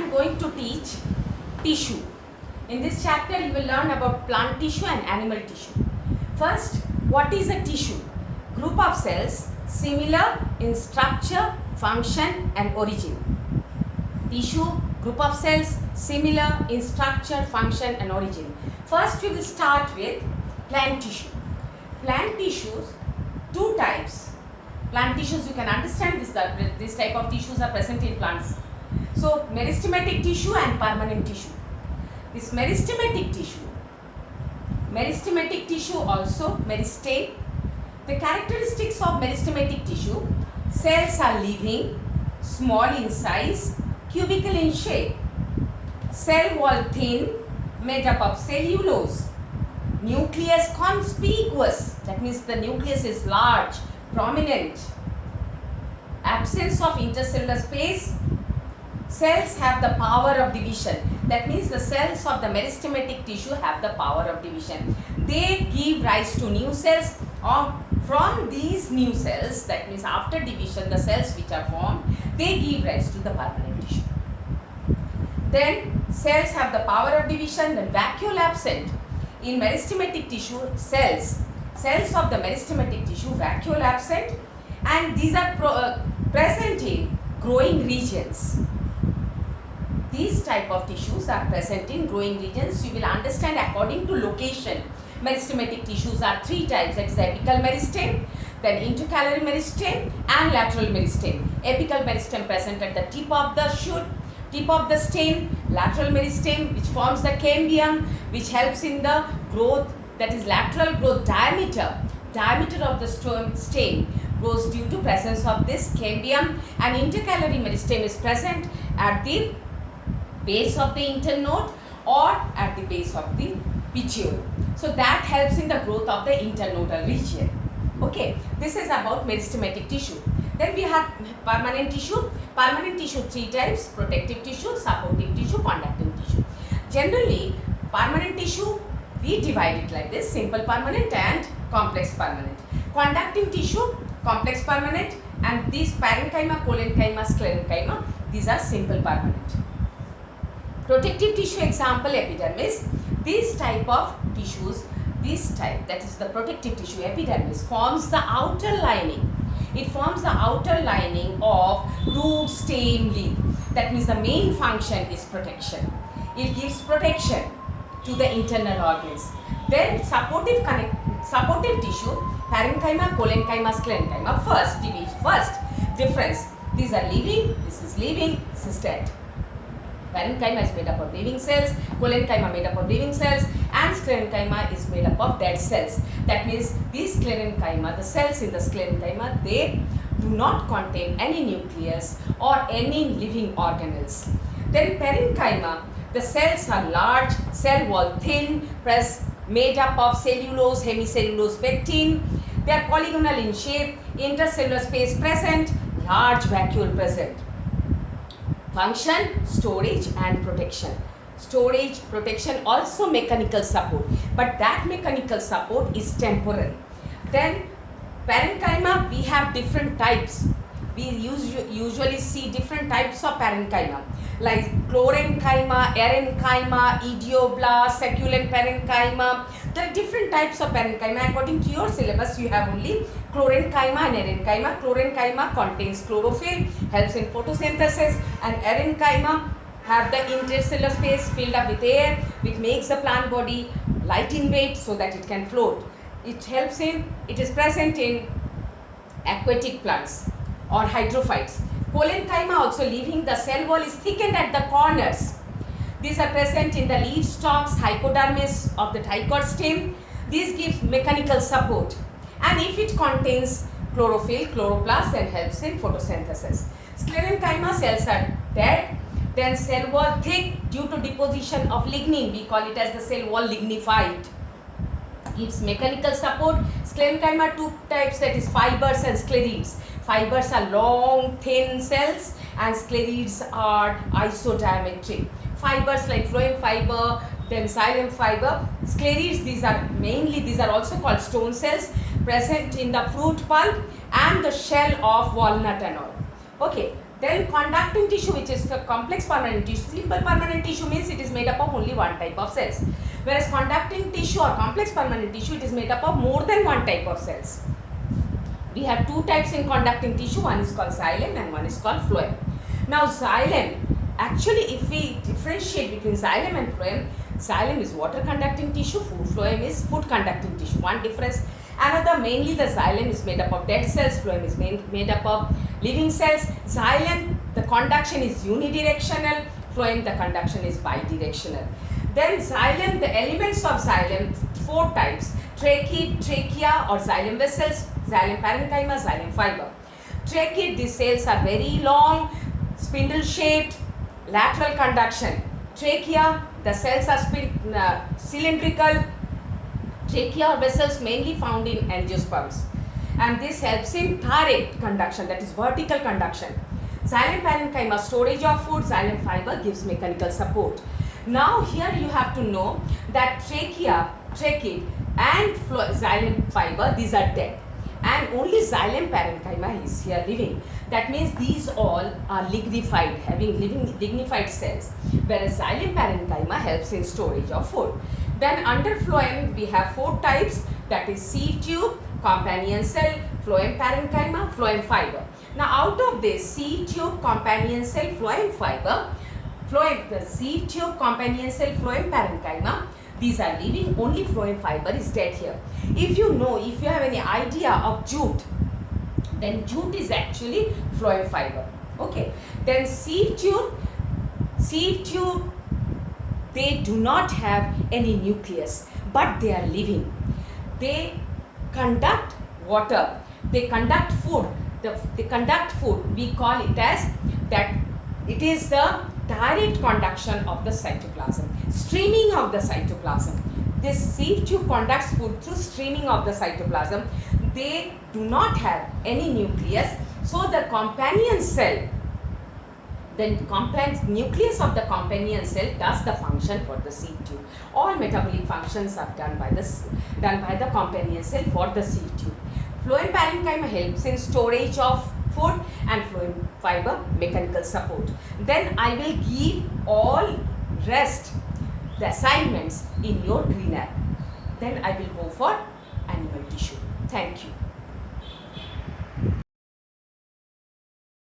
am going to teach tissue. In this chapter you will learn about plant tissue and animal tissue. First, what is a tissue? Group of cells similar in structure, function and origin. Tissue, group of cells similar in structure, function and origin. First we will start with plant tissue. Plant tissues, two types. Plant tissues, you can understand this type of tissues are present in plants. So meristematic tissue and permanent tissue. This meristematic tissue also meristeme. The characteristics of meristematic tissue: cells are living, small in size, cubical in shape, cell wall thin, made up of cellulose, nucleus conspicuous, that means the nucleus is large, prominent, absence of intercellular space. Cells have the power of division, that means the cells of the meristematic tissue have the power of division. They give rise to new cells, or from these new cells, that means after division the cells which are formed, they give rise to the permanent tissue. Then cells have the power of division, then vacuole absent. In meristematic tissue, cells of the meristematic tissue vacuole absent, and these are present in growing regions. These type of tissues are present in growing regions. You will understand according to location. Meristematic tissues are three types, that is apical meristeme, then intercalary meristeme and lateral meristeme. Apical meristeme present at the tip of the shoot, tip of the stem. Lateral meristeme which forms the cambium, which helps in the growth, that is lateral growth. Diameter of the stem grows due to presence of this cambium, and intercalary meristeme is present at the base of the internode or at the base of the petiole. So that helps in the growth of the internodal region. Okay, this is about meristematic tissue. Then we have permanent tissue. Permanent tissue three types: protective tissue, supportive tissue, conducting tissue. Generally, permanent tissue we divide it like this: simple permanent and complex permanent. Conducting tissue, complex permanent, and these parenchyma, collenchyma, sclerenchyma, these are simple permanent. Protective tissue example, epidermis. This type of tissues, that is the protective tissue, epidermis, forms the outer lining. It forms the outer lining of root, stem, leaf. That means the main function is protection. It gives protection to the internal organs. Then supportive tissue, parenchyma, collenchyma, sclerenchyma. First difference. These are living, this is living, this is dead. Parenchyma is made up of living cells, collenchyma made up of living cells, and sclerenchyma is made up of dead cells. That means these sclerenchyma, the cells in the sclerenchyma, they do not contain any nucleus or any living organelles. Then parenchyma, the cells are large, cell wall thin, made up of cellulose, hemicellulose, pectin. They are polygonal in shape, intercellular space present, large vacuole present. Function, storage and protection. Storage, protection, also mechanical support, but that mechanical support is temporal. Then parenchyma, we have different types. We usually see different types of parenchyma, like chlorenchyma, erenchyma, idioblast, succulent parenchyma. There are different types of parenchyma. According to your syllabus, you have only chlorenchyma and erenchyma. Chlorenchyma contains chlorophyll, helps in photosynthesis, and erenchyma have the intercellular space filled up with air, which makes the plant body light in weight so that it can float. It is present in aquatic plants or hydrophytes. Collenchyma also living, the cell wall is thickened at the corners. These are present in the leaf stalks, hypodermis of the dicot stem. This gives mechanical support, and if it contains chlorophyll, chloroplast, then helps in photosynthesis. Sclerenchyma cells are dead, then cell wall thick due to deposition of lignin. We call it as the cell wall lignified. Gives mechanical support. Sclerenchyma two types, that is fibers and sclerids. Fibers are long, thin cells, and sclerids are isodiametric. Fibers like phloem fiber, then xylem fiber. Sclerids, these are also called stone cells, present in the fruit pulp and the shell of walnut and all. Okay, Then conducting tissue, which is the complex permanent tissue. Simple permanent tissue means it is made up of only one type of cells. Whereas conducting tissue or complex permanent tissue, it is made up of more than one type of cells. We have two types in conducting tissue. One is called xylem and one is called phloem. Now xylem, actually if we differentiate between xylem and phloem, xylem is water conducting tissue, phloem is food conducting tissue. One difference. Another, mainly the xylem is made up of dead cells, phloem is made up of living cells. Xylem, the conduction is unidirectional, phloem, the conduction is bidirectional. Then xylem, the elements of xylem, four types: trachea, trachea or xylem vessels, xylem parenchyma, xylem fiber. Trachea, these cells are very long, spindle shaped, lateral conduction. Trachea, the cells are cylindrical. Trachea or vessels mainly found in angiosperms, and this helps in direct conduction, that is vertical conduction. Xylem parenchyma, storage of food. Xylem fiber gives mechanical support. Now here you have to know that trachea and xylem fiber, these are dead, and only xylem parenchyma is here living. That means these all are lignified, having lignified cells, whereas xylem parenchyma helps in storage of food. Then under phloem we have four types, that is sieve tube, companion cell, phloem parenchyma, phloem fiber. Now out of this sieve tube, companion cell, phloem fiber, the sieve tube, companion cell, phloem parenchyma, these are living, only phloem fiber is dead here. If you know, if you have any idea of jute, then jute is actually phloem fiber. Okay. Then sieve tube, they do not have any nucleus, but they are living. They conduct water, they conduct food, they conduct food. We call it as that it is the direct conduction of the cytoplasm, streaming of the cytoplasm. This sieve tube conducts food through streaming of the cytoplasm. They do not have any nucleus, so the companion cell, the nucleus of the companion cell does the function for the sieve tube. All metabolic functions are done by the companion cell for the sieve tube. Phloem parenchyma helps in storage of food and phloem fiber mechanical support. Then I will give all rest the assignments in your green app. Then I will go for animal tissue. Thank you.